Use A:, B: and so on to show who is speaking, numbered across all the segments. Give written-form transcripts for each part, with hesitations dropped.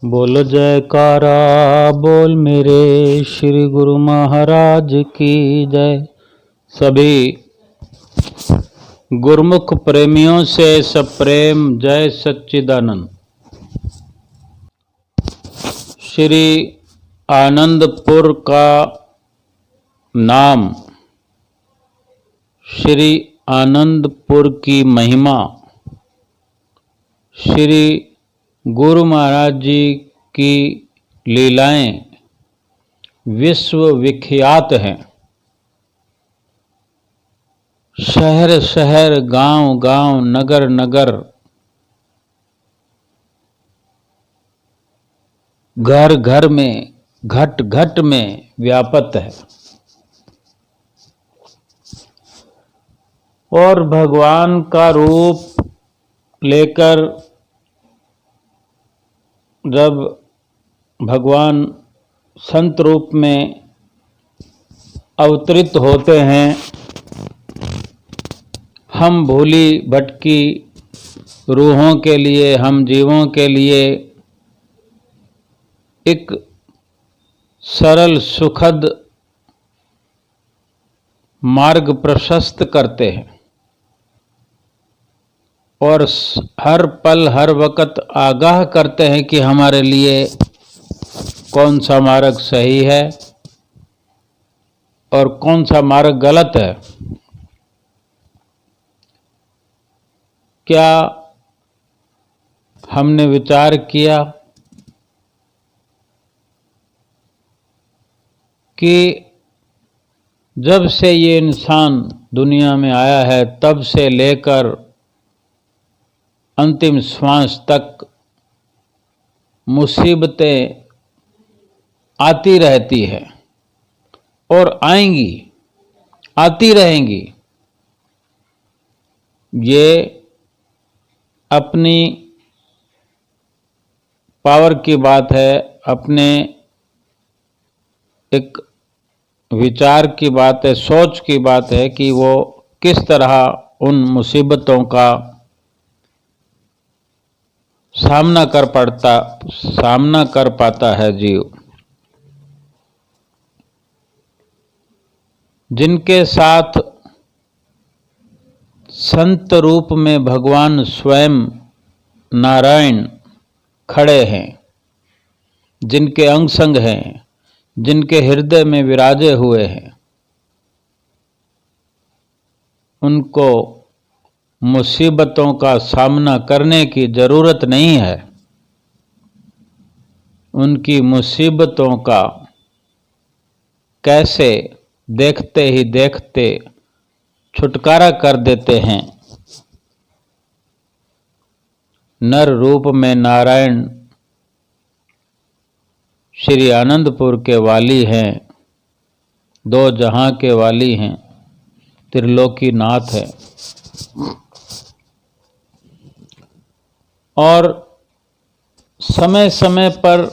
A: बोल जयकारा बोल मेरे श्री गुरु महाराज की जय। सभी गुरुमुख प्रेमियों से सप्रेम जय सच्चिदानंद। श्री आनंदपुर का नाम, श्री आनंदपुर की महिमा, श्री गुरु महाराज जी की लीलाएं विश्व विख्यात हैं। शहर शहर, गांव गांव, नगर नगर, घर घर में, घट घट में व्यापत है। और भगवान का रूप लेकर जब भगवान संत रूप में अवतरित होते हैं, हम भूली भटकी रूहों के लिए, हम जीवों के लिए एक सरल सुखद मार्ग प्रशस्त करते हैं और हर पल हर वक्त आगाह करते हैं कि हमारे लिए कौन सा मार्ग सही है और कौन सा मार्ग गलत है। क्या हमने विचार किया कि जब से ये इंसान दुनिया में आया है तब से लेकर अंतिम श्वास तक मुसीबतें आती रहती है और आएंगी, आती रहेंगी। ये अपनी पावर की बात है, अपने एक विचार की बात है, सोच की बात है कि वो किस तरह उन मुसीबतों का सामना कर पाता है जीव। जिनके साथ संत रूप में भगवान स्वयं नारायण खड़े हैं, जिनके अंग संग हैं, जिनके हृदय में विराजे हुए हैं, उनको मुसीबतों का सामना करने की जरूरत नहीं है। उनकी मुसीबतों का कैसे देखते ही देखते छुटकारा कर देते हैं। नर रूप में नारायण श्री आनंदपुर के वाली हैं, दो जहां के वाली हैं, त्रिलोकी नाथ है। और समय समय पर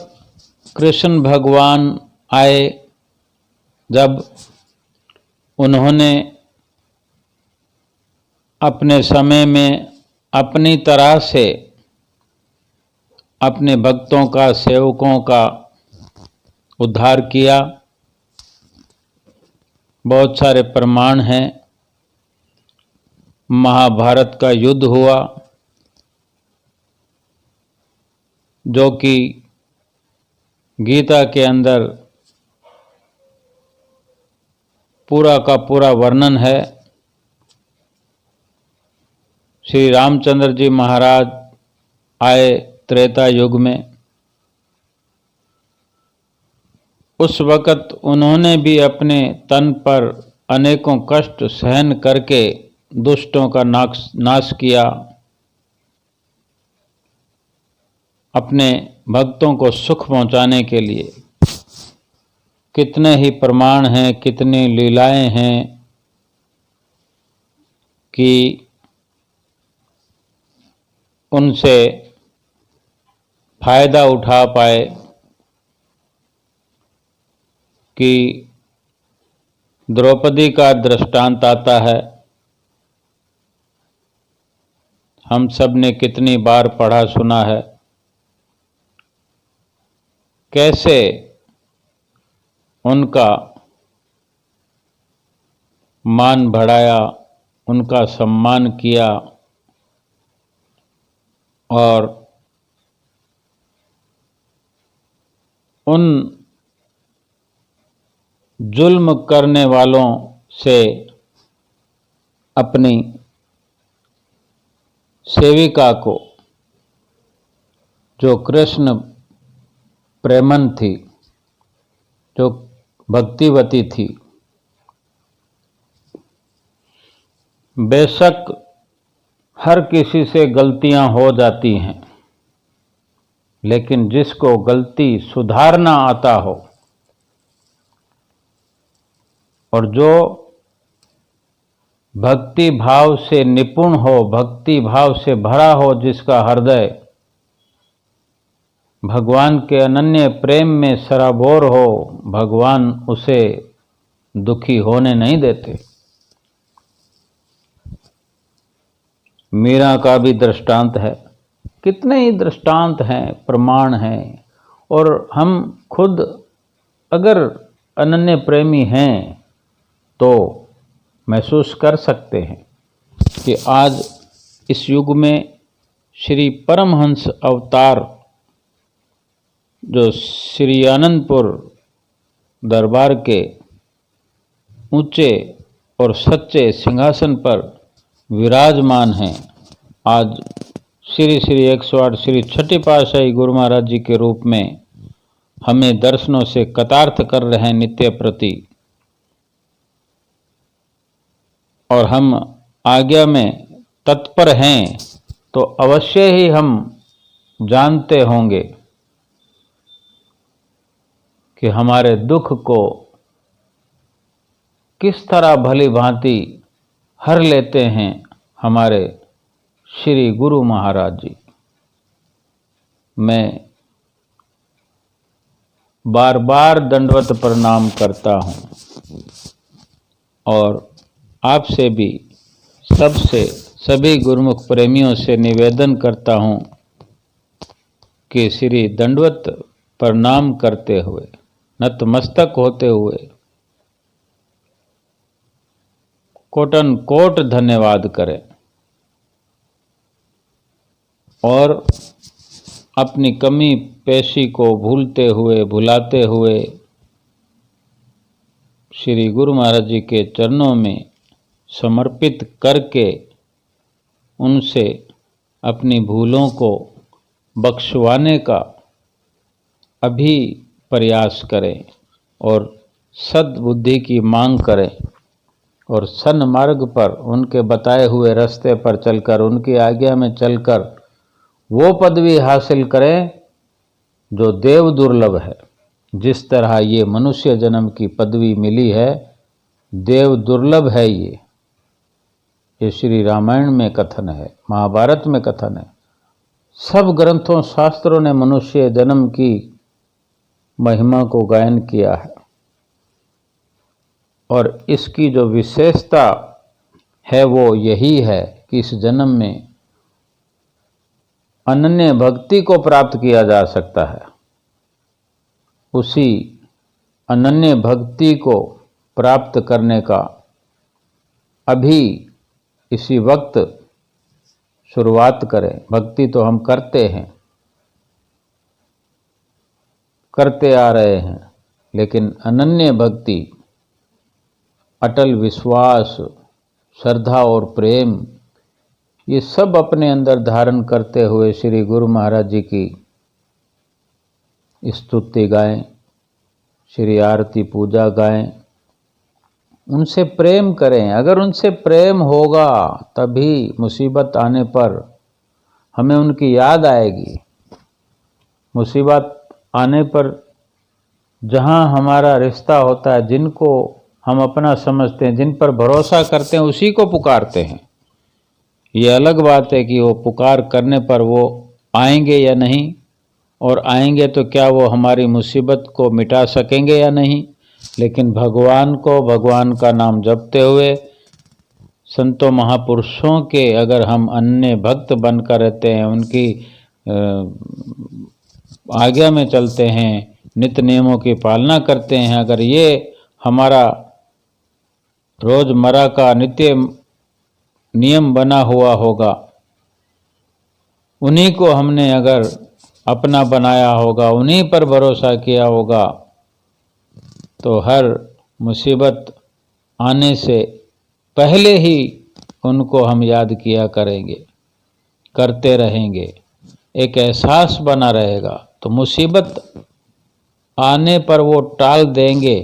A: कृष्ण भगवान आए, जब उन्होंने अपने समय में अपनी तरह से अपने भक्तों का, सेवकों का उद्धार किया। बहुत सारे प्रमाण हैं। महाभारत का युद्ध हुआ जो कि गीता के अंदर पूरा का पूरा वर्णन है। श्री रामचंद्र जी महाराज आए त्रेता युग में। उस वक़्त उन्होंने भी अपने तन पर अनेकों कष्ट सहन करके दुष्टों का नाश किया। अपने भक्तों को सुख पहुंचाने के लिए कितने ही प्रमाण हैं, कितनी लीलाएं हैं कि उनसे फायदा उठा पाए। कि द्रौपदी का दृष्टांत आता है, हम सब ने कितनी बार पढ़ा सुना है। कैसे उनका मान बढ़ाया, उनका सम्मान किया और उन जुल्म करने वालों से अपनी सेविका को, जो कृष्ण प्रेमन थी, जो भक्तिवती थी, बेशक हर किसी से गलतियां हो जाती हैं, लेकिन जिसको गलती सुधारना आता हो और जो भक्ति भाव से निपुण हो, भक्ति भाव से भरा हो, जिसका हृदय भगवान के अनन्य प्रेम में सराबोर हो, भगवान उसे दुखी होने नहीं देते। मीरा का भी दृष्टांत है, कितने ही दृष्टांत हैं, प्रमाण हैं, और हम खुद अगर अनन्य प्रेमी हैं तो महसूस कर सकते हैं कि आज इस युग में श्री परमहंस अवतार जो श्री आनंदपुर दरबार के ऊंचे और सच्चे सिंहासन पर विराजमान हैं, आज श्री श्री 108 श्री छठी पातशाही गुरु महाराज जी के रूप में हमें दर्शनों से कतार्थ कर रहे हैं नित्य प्रति, और हम आज्ञा में तत्पर हैं, तो अवश्य ही हम जानते होंगे कि हमारे दुख को किस तरह भली भांति हर लेते हैं हमारे श्री गुरु महाराज जी। मैं बार बार दंडवत प्रणाम करता हूँ और आपसे भी, सबसे, सभी गुरुमुख प्रेमियों से निवेदन करता हूँ कि श्री दंडवत प्रणाम करते हुए, नतमस्तक होते हुए कोटन कोट धन्यवाद करें और अपनी कमी पेशी को भूलते हुए, भुलाते हुए श्री गुरु महाराज जी के चरणों में समर्पित करके उनसे अपनी भूलों को बख्शवाने का अभी प्रयास करें और सद्बुद्धि की मांग करें और सन्मार्ग पर, उनके बताए हुए रास्ते पर चलकर, उनकी आज्ञा में चलकर वो पदवी हासिल करें जो देव दुर्लभ है। जिस तरह ये मनुष्य जन्म की पदवी मिली है, देव दुर्लभ है। ये श्री रामायण में कथन है, महाभारत में कथन है, सब ग्रंथों शास्त्रों ने मनुष्य जन्म की महिमा को गायन किया है। और इसकी जो विशेषता है वो यही है कि इस जन्म में अनन्य भक्ति को प्राप्त किया जा सकता है। उसी अनन्य भक्ति को प्राप्त करने का अभी इसी वक्त शुरुआत करें। भक्ति तो हम करते हैं, करते आ रहे हैं, लेकिन अनन्य भक्ति, अटल विश्वास, श्रद्धा और प्रेम, ये सब अपने अंदर धारण करते हुए श्री गुरु महाराज जी की स्तुति गाएं, श्री आरती पूजा गाएं, उनसे प्रेम करें। अगर उनसे प्रेम होगा तभी मुसीबत आने पर हमें उनकी याद आएगी। मुसीबत आने पर जहाँ हमारा रिश्ता होता है, जिनको हम अपना समझते हैं, जिन पर भरोसा करते हैं, उसी को पुकारते हैं। ये अलग बात है कि वो पुकार करने पर वो आएंगे या नहीं, और आएंगे तो क्या वो हमारी मुसीबत को मिटा सकेंगे या नहीं। लेकिन भगवान को, भगवान का नाम जपते हुए, संतों महापुरुषों के अगर हम अन्य भक्त बनकर रहते हैं, उनकी आज्ञा में चलते हैं, नित्य नियमों की पालना करते हैं, अगर ये हमारा रोजमर्रा का नित्य नियम बना हुआ होगा, उन्हीं को हमने अगर अपना बनाया होगा, उन्हीं पर भरोसा किया होगा, तो हर मुसीबत आने से पहले ही उनको हम याद किया करेंगे, करते रहेंगे, एक एहसास बना रहेगा, तो मुसीबत आने पर वो टाल देंगे।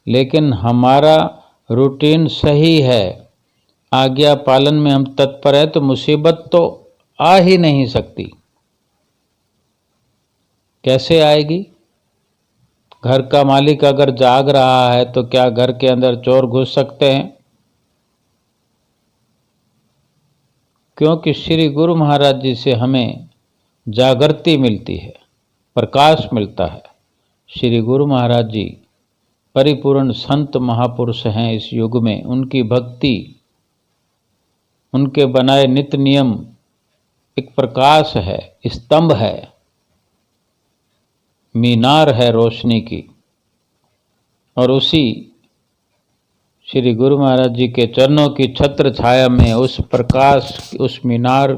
A: लेकिन हमारा रूटीन सही है, आज्ञा पालन में हम तत्पर है, तो मुसीबत तो आ ही नहीं सकती। कैसे आएगी? घर का मालिक अगर जाग रहा है तो क्या घर के अंदर चोर घुस सकते हैं? क्योंकि श्री गुरु महाराज जी से हमें जागृति मिलती है, प्रकाश मिलता है। श्री गुरु महाराज जी परिपूर्ण संत महापुरुष हैं इस युग में। उनकी भक्ति, उनके बनाए नित्य नियम एक प्रकाश है, स्तंभ है, मीनार है रोशनी की। और उसी श्री गुरु महाराज जी के चरणों की छत्र छाया में, उस प्रकाश, उस मीनार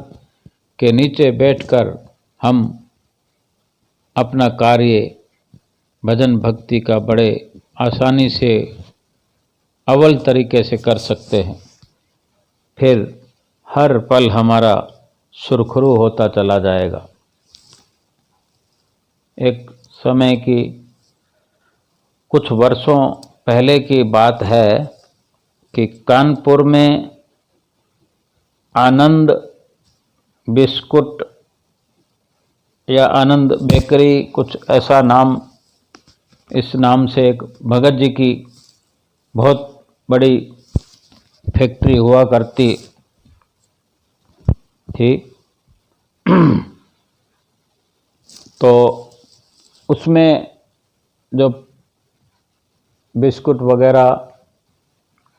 A: के नीचे बैठकर हम अपना कार्य भजन भक्ति का बड़े आसानी से अव्वल तरीके से कर सकते हैं। फिर हर पल हमारा सुरखरू होता चला जाएगा। एक समय की, कुछ वर्षों पहले की बात है कि कानपुर में आनंद बिस्कुट या आनंद बेकरी, कुछ ऐसा नाम, इस नाम से एक भगत जी की बहुत बड़ी फैक्ट्री हुआ करती थी। तो उसमें जो बिस्कुट वगैरह,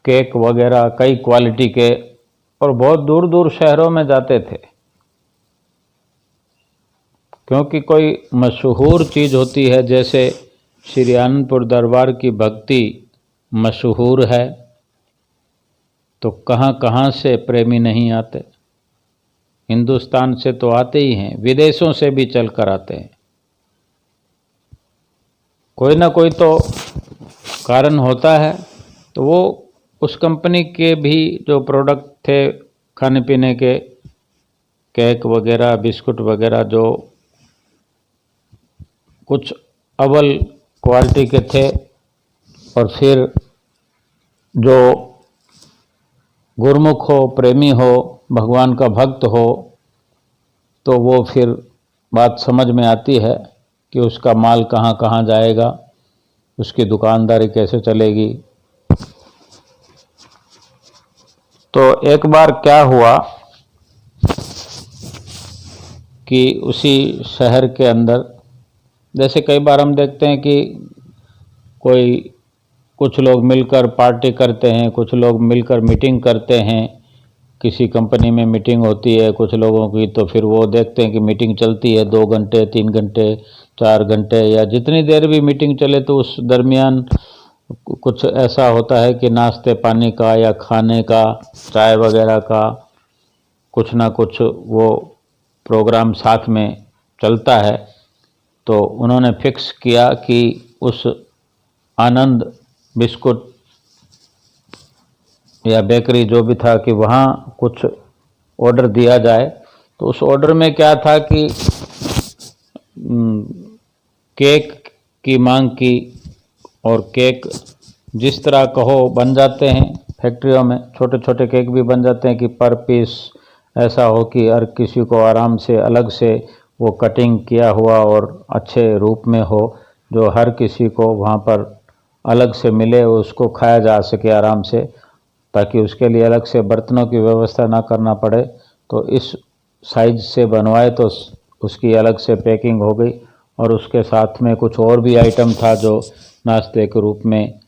A: केक वगैरह कई क्वालिटी के, और बहुत दूर दूर शहरों में जाते थे, क्योंकि कोई मशहूर चीज़ होती है। जैसे श्री आनंदपुर दरबार की भक्ति मशहूर है, तो कहाँ कहाँ से प्रेमी नहीं आते। हिंदुस्तान से तो आते ही हैं, विदेशों से भी चल कर आते हैं। कोई ना कोई तो कारण होता है। तो वो उस कंपनी के भी जो प्रोडक्ट थे खाने पीने के, केक वगैरह, बिस्कुट वगैरह, जो कुछ अव्वल क्वालिटी के थे, और फिर जो गुरमुख हो, प्रेमी हो, भगवान का भक्त हो, तो वो फिर बात समझ में आती है कि उसका माल कहाँ कहाँ जाएगा, उसकी दुकानदारी कैसे चलेगी। तो एक बार क्या हुआ कि उसी शहर के अंदर, जैसे कई बार हम देखते हैं कि कुछ लोग मिलकर पार्टी करते हैं, कुछ लोग मिलकर मीटिंग करते हैं, किसी कंपनी में मीटिंग होती है कुछ लोगों की, तो फिर वो देखते हैं कि मीटिंग चलती है 2 घंटे, 3 घंटे, 4 घंटे, या जितनी देर भी मीटिंग चले, तो उस दरमियान कुछ ऐसा होता है कि नाश्ते पानी का या खाने का, चाय वगैरह का कुछ ना कुछ वो प्रोग्राम साथ में चलता है। तो उन्होंने फिक्स किया कि उस आनंद बिस्कुट या बेकरी जो भी था, कि वहाँ कुछ ऑर्डर दिया जाए। तो उस ऑर्डर में क्या था कि केक की मांग की, और केक जिस तरह कहो बन जाते हैं फैक्ट्रियों में, छोटे छोटे केक भी बन जाते हैं कि पर पीस ऐसा हो कि हर किसी को आराम से अलग से वो कटिंग किया हुआ और अच्छे रूप में हो, जो हर किसी को वहाँ पर अलग से मिले, उसको खाया जा सके आराम से, ताकि उसके लिए अलग से बर्तनों की व्यवस्था ना करना पड़े। तो इस साइज से बनवाए, तो उसकी अलग से पैकिंग हो गई, और उसके साथ में कुछ और भी आइटम था जो नाश्ते के रूप में।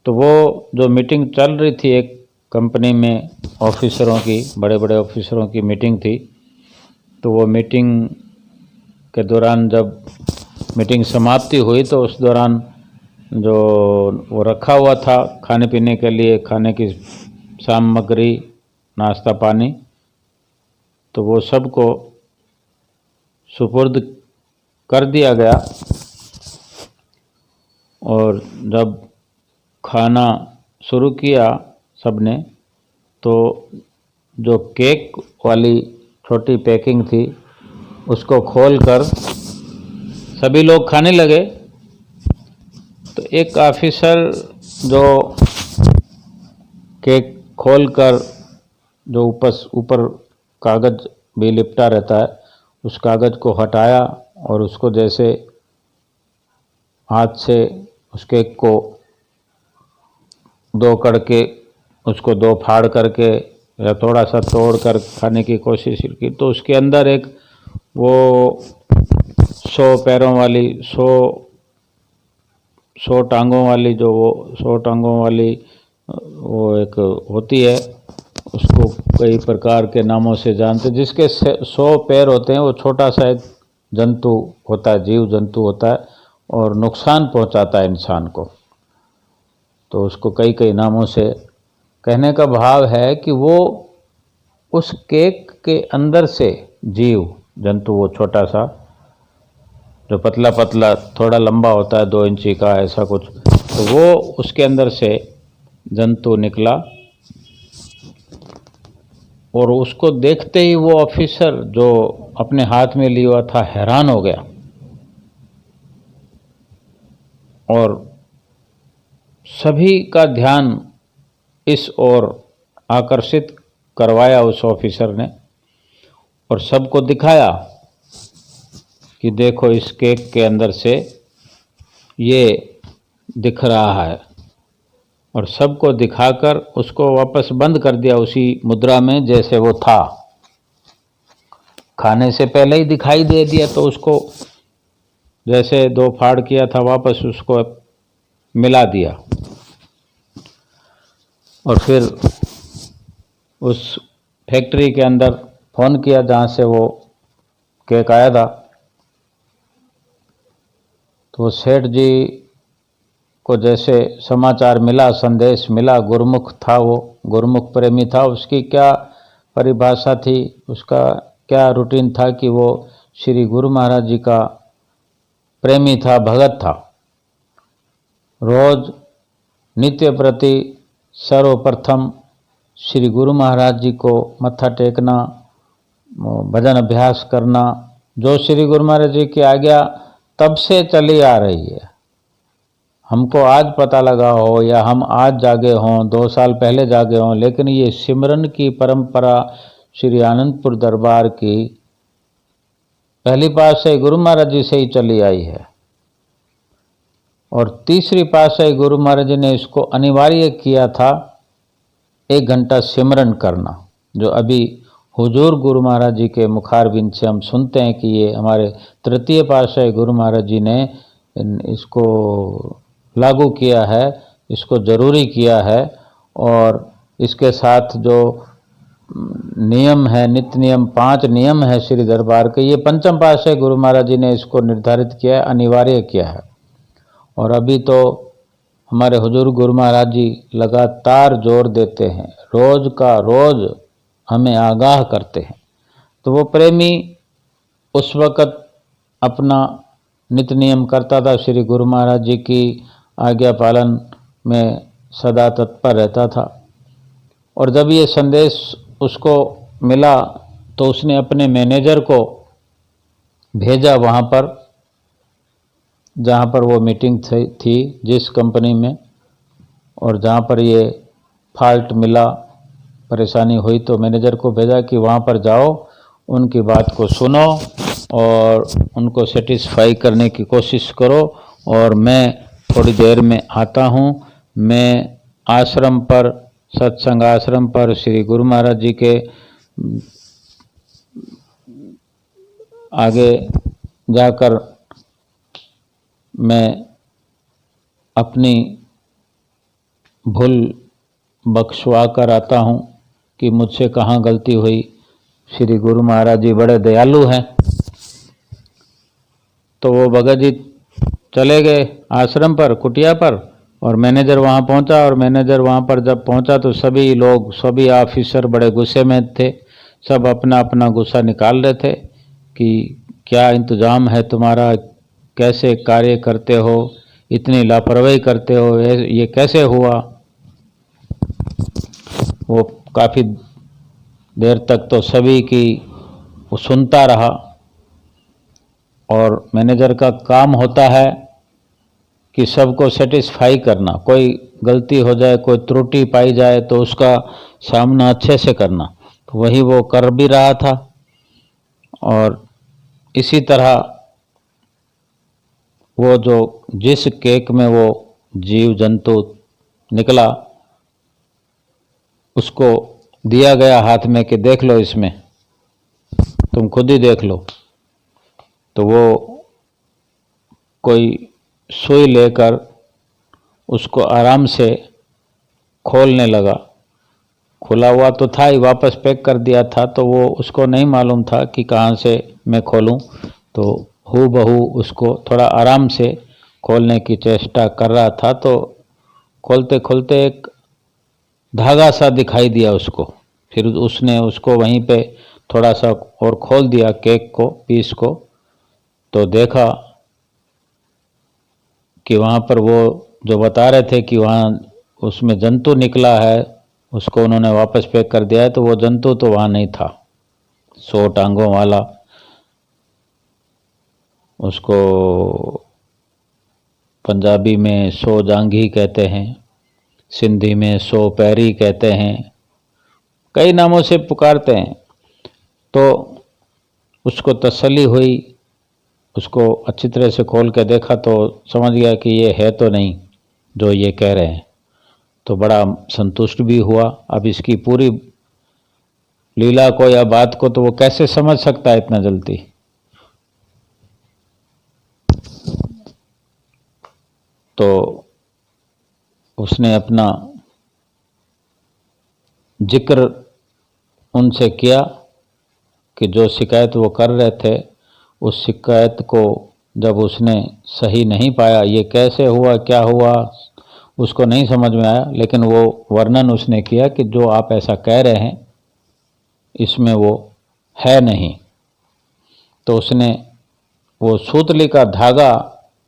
A: तो वो जो मीटिंग चल रही थी एक कंपनी में, ऑफिसरों की, बड़े बड़े ऑफिसरों की मीटिंग थी। तो वो मीटिंग के दौरान जब मीटिंग समाप्ति हुई तो उस दौरान जो वो रखा हुआ था खाने पीने के लिए, खाने की सामग्री, नाश्ता पानी, तो वो सबको सुपुर्द कर दिया गया। और जब खाना शुरू किया सबने, तो जो केक वाली छोटी पैकिंग थी उसको खोलकर सभी लोग खाने लगे। तो एक ऑफिसर जो केक खोलकर जो ऊपर कागज़ भी लिपटा रहता है, उस कागज़ को हटाया और उसको जैसे हाथ से उस केक को दो करके, उसको दो फाड़ करके या थोड़ा सा तोड़ कर खाने की कोशिश की, तो उसके अंदर एक वो 100 पैरों वाली, 100 टांगों वाली, जो वो 100 टांगों वाली वो एक होती है, उसको कई प्रकार के नामों से जानते, जिसके 100 पैर होते हैं। वो छोटा सा एक जंतु होता है, जीव जंतु होता है और नुकसान पहुंचाता है इंसान को। तो उसको कई कई नामों से, कहने का भाव है कि वो उस केक के अंदर से जीव जंतु, वो छोटा सा जो पतला पतला थोड़ा लंबा होता है, 2 इंची का ऐसा कुछ, तो वो उसके अंदर से जंतु निकला। और उसको देखते ही वो ऑफिसर जो अपने हाथ में लिया हुआ था हैरान हो गया और सभी का ध्यान इस ओर आकर्षित करवाया उस ऑफिसर ने और सबको दिखाया कि देखो इस केक के अंदर से ये दिख रहा है, और सबको दिखाकर उसको वापस बंद कर दिया उसी मुद्रा में जैसे वो था। खाने से पहले ही दिखाई दे दिया, तो उसको जैसे 2 फाड़ किया था वापस उसको मिला दिया। और फिर उस फैक्ट्री के अंदर फ़ोन किया जहाँ से वो केक आया था, तो सेठ जी को जैसे समाचार मिला, संदेश मिला, गुरुमुख था, वो गुरुमुख प्रेमी था, उसकी क्या परिभाषा थी, उसका क्या रूटीन था कि वो श्री गुरु महाराज जी का प्रेमी था, भगत था। रोज नित्य प्रति सर्वप्रथम श्री गुरु महाराज जी को मत्था टेकना, भजन अभ्यास करना, जो श्री गुरु महाराज जी की आज्ञा तब से चली आ रही है। हमको आज पता लगा हो या हम आज जागे हों, 2 साल पहले जागे हों, लेकिन ये सिमरन की परंपरा श्री आनंदपुर दरबार की पहली पातशाही गुरु महाराज जी से ही चली आई है। और तीसरी पातशाही गुरु महाराज जी ने इसको अनिवार्य किया था 1 घंटा सिमरन करना, जो अभी हुजूर गुरु महाराज जी के मुखारबिंद से हम सुनते हैं कि ये हमारे तृतीय पातशाही गुरु महाराज जी ने इसको लागू किया है, इसको ज़रूरी किया है। और इसके साथ जो नियम है, नित्य नियम 5 नियम है श्री दरबार के, ये पंचम पातशाही गुरु महाराज जी ने इसको निर्धारित किया है, अनिवार्य किया है। और अभी तो हमारे हुजूर गुरु महाराज जी लगातार जोर देते हैं, रोज़ का रोज़ हमें आगाह करते हैं। तो वो प्रेमी उस वक़्त अपना नित्य नियम करता था, श्री गुरु महाराज जी की आज्ञा पालन में सदा तत्पर रहता था। और जब ये संदेश उसको मिला तो उसने अपने मैनेजर को भेजा वहाँ पर जहाँ पर वो मीटिंग थी, जिस कंपनी में, और जहाँ पर ये फॉल्ट मिला, परेशानी हुई, तो मैनेजर को भेजा कि वहाँ पर जाओ, उनकी बात को सुनो और उनको सेटिस्फाई करने की कोशिश करो, और मैं थोड़ी देर में आता हूँ। मैं आश्रम पर, सत्संग आश्रम पर श्री गुरु महाराज जी के आगे जाकर मैं अपनी भूल बख्शवा कर आता हूँ कि मुझसे कहाँ गलती हुई। श्री गुरु महाराज जी बड़े दयालु हैं। तो वो भगत जी चले गए आश्रम पर, कुटिया पर, और मैनेजर वहाँ पहुँचा। और मैनेजर वहाँ पर जब पहुँचा तो सभी लोग, सभी ऑफिसर बड़े गुस्से में थे। सब अपना अपना गुस्सा निकाल रहे थे कि क्या इंतजाम है तुम्हारा, कैसे कार्य करते हो, इतनी लापरवाही करते हो, ये कैसे हुआ। वो काफ़ी देर तक तो सभी की वो सुनता रहा। और मैनेजर का काम होता है कि सबको सेटिस्फाई करना, कोई गलती हो जाए, कोई त्रुटि पाई जाए तो उसका सामना अच्छे से करना। तो वही वो कर भी रहा था। और इसी तरह वो जो जिस केक में वो जीव जंतु निकला उसको दिया गया हाथ में कि देख लो, इसमें तुम खुद ही देख लो। तो वो कोई सुई लेकर उसको आराम से खोलने लगा। खुला हुआ तो था ही, वापस पैक कर दिया था, तो वो उसको नहीं मालूम था कि कहाँ से मैं खोलूं। तो हूबहू उसको थोड़ा आराम से खोलने की चेष्टा कर रहा था। तो खोलते खोलते एक धागा सा दिखाई दिया उसको। फिर उसने उसको वहीं पे थोड़ा सा और खोल दिया केक को, पीस को। तो देखा कि वहाँ पर वो जो बता रहे थे कि वहाँ उसमें जंतु निकला है, उसको उन्होंने वापस पैक कर दिया है। तो वो जंतु तो वहाँ नहीं था, 100 टांगों वाला। उसको पंजाबी में 100 जांघी कहते हैं, सिंधी में 100 पैरी कहते हैं, कई नामों से पुकारते हैं। तो उसको तसल्ली हुई, उसको अच्छी तरह से खोल के देखा तो समझ गया कि ये है तो नहीं जो ये कह रहे हैं। तो बड़ा संतुष्ट भी हुआ। अब इसकी पूरी लीला को या बात को तो वो कैसे समझ सकता है इतना जल्दी। तो उसने अपना जिक्र उनसे किया कि जो शिकायत वो कर रहे थे, उस शिकायत को जब उसने सही नहीं पाया, ये कैसे हुआ, क्या हुआ, उसको नहीं समझ में आया। लेकिन वो वर्णन उसने किया कि जो आप ऐसा कह रहे हैं इसमें वो है नहीं। तो उसने वो सूतली का धागा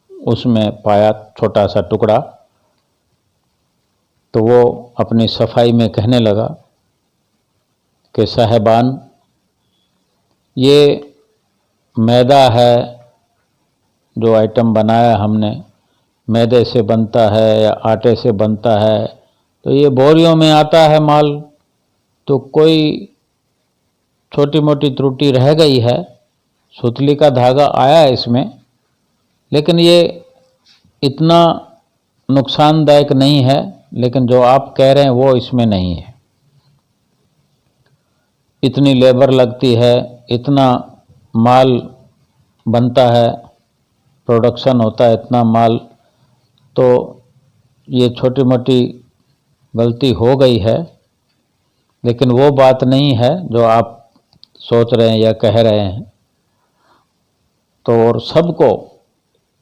A: उसमें पाया, छोटा सा टुकड़ा। तो वो अपनी सफाई में कहने लगा कि साहिबान, ये मैदा है जो आइटम बनाया हमने, मैदे से बनता है या आटे से बनता है, तो ये बोरियों में आता है माल। तो कोई छोटी मोटी त्रुटि रह गई है, सुतली का धागा आया है इसमें, लेकिन ये इतना नुकसानदायक नहीं है। लेकिन जो आप कह रहे हैं वो इसमें नहीं है। इतनी लेबर लगती है, इतना माल बनता है, प्रोडक्शन होता है इतना माल, तो ये छोटी मोटी गलती हो गई है, लेकिन वो बात नहीं है जो आप सोच रहे हैं या कह रहे हैं। तो और सबको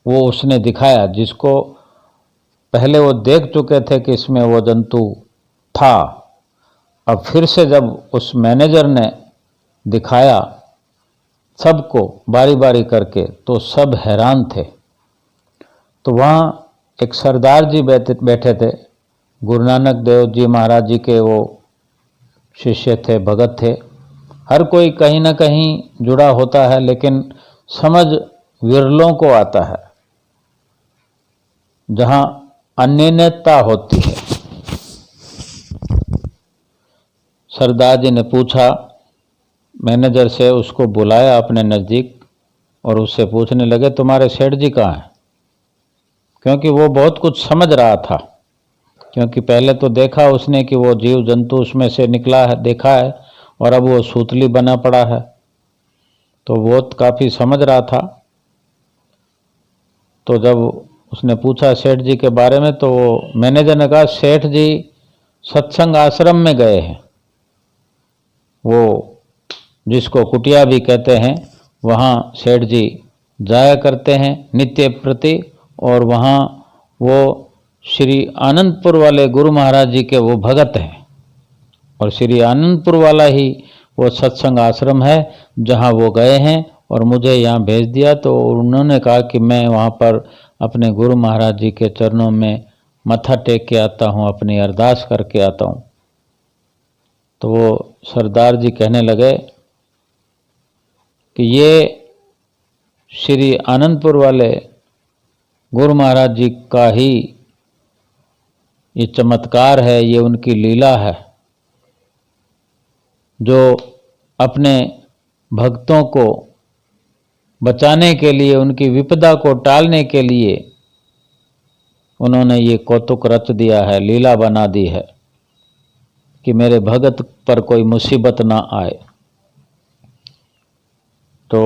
A: वो उसने दिखाया, जिसको पहले वो देख चुके थे कि इसमें वो जंतु था। अब फिर से जब उस मैनेजर ने दिखाया सबको बारी बारी करके, तो सब हैरान थे। तो वहाँ एक सरदार जी बैठे थे, गुरु नानक देव जी महाराज जी के वो शिष्य थे, भगत थे। हर कोई कहीं ना कहीं जुड़ा होता है, लेकिन समझ विरलों को आता है जहाँ अन्योन्यता होती है। सरदार जी ने पूछा मैनेजर से, उसको बुलाया अपने नज़दीक और उससे पूछने लगे तुम्हारे सेठ जी कहाँ हैं, क्योंकि वो बहुत कुछ समझ रहा था। क्योंकि पहले तो देखा उसने कि वो जीव जंतु उसमें से निकला है, देखा है, और अब वो सूतली बना पड़ा है, तो वो काफ़ी समझ रहा था। तो जब उसने पूछा सेठ जी के बारे में, तो मैनेजर ने कहा सेठ जी सत्संग आश्रम में गए हैं, वो जिसको कुटिया भी कहते हैं, वहाँ सेठ जी जाया करते हैं नित्य प्रति, और वहाँ वो श्री आनंदपुर वाले गुरु महाराज जी के वो भगत हैं, और श्री आनंदपुर वाला ही वो सत्संग आश्रम है जहाँ वो गए हैं और मुझे यहाँ भेज दिया। तो उन्होंने कहा कि मैं वहाँ पर अपने गुरु महाराज जी के चरणों में मत्था टेक के आता हूँ, अपनी अरदास करके आता हूँ। तो वो सरदार जी कहने लगे कि ये श्री आनंदपुर वाले गुरु महाराज जी का ही ये चमत्कार है, ये उनकी लीला है, जो अपने भक्तों को बचाने के लिए, उनकी विपदा को टालने के लिए उन्होंने ये कौतुक रच दिया है, लीला बना दी है कि मेरे भगत पर कोई मुसीबत ना आए। तो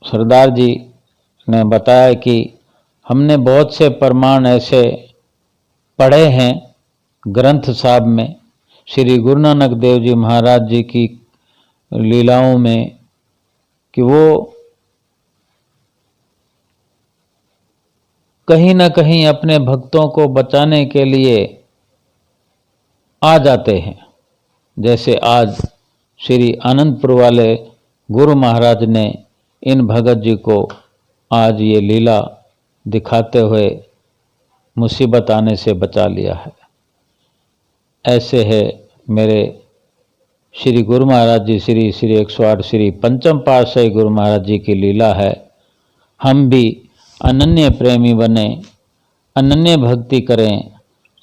A: सरदार जी ने बताया कि हमने बहुत से प्रमाण ऐसे पढ़े हैं ग्रंथ साहब में, श्री गुरु नानक देव जी महाराज जी की लीलाओं में, कि वो कहीं न कहीं अपने भक्तों को बचाने के लिए आ जाते हैं। जैसे आज श्री आनंदपुर वाले गुरु महाराज ने इन भगत जी को आज ये लीला दिखाते हुए मुसीबत आने से बचा लिया है। ऐसे है मेरे श्री गुरु महाराज जी, श्री 108 श्री पंचम पातशाही गुरु महाराज जी की लीला है। हम भी अनन्य प्रेमी बने, अनन्य भक्ति करें,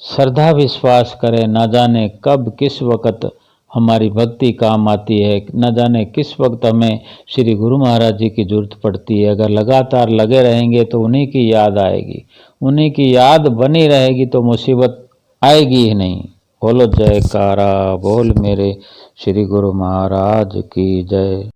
A: श्रद्धा विश्वास करें। न जाने कब किस वक़्त हमारी भक्ति काम आती है, न जाने किस वक्त हमें श्री गुरु महाराज जी की जरूरत पड़ती है। अगर लगातार लगे रहेंगे तो उन्हीं की याद आएगी, उन्हीं की याद बनी रहेगी तो मुसीबत आएगी ही नहीं। बोलो जयकारा बोल मेरे श्री गुरु महाराज की जय।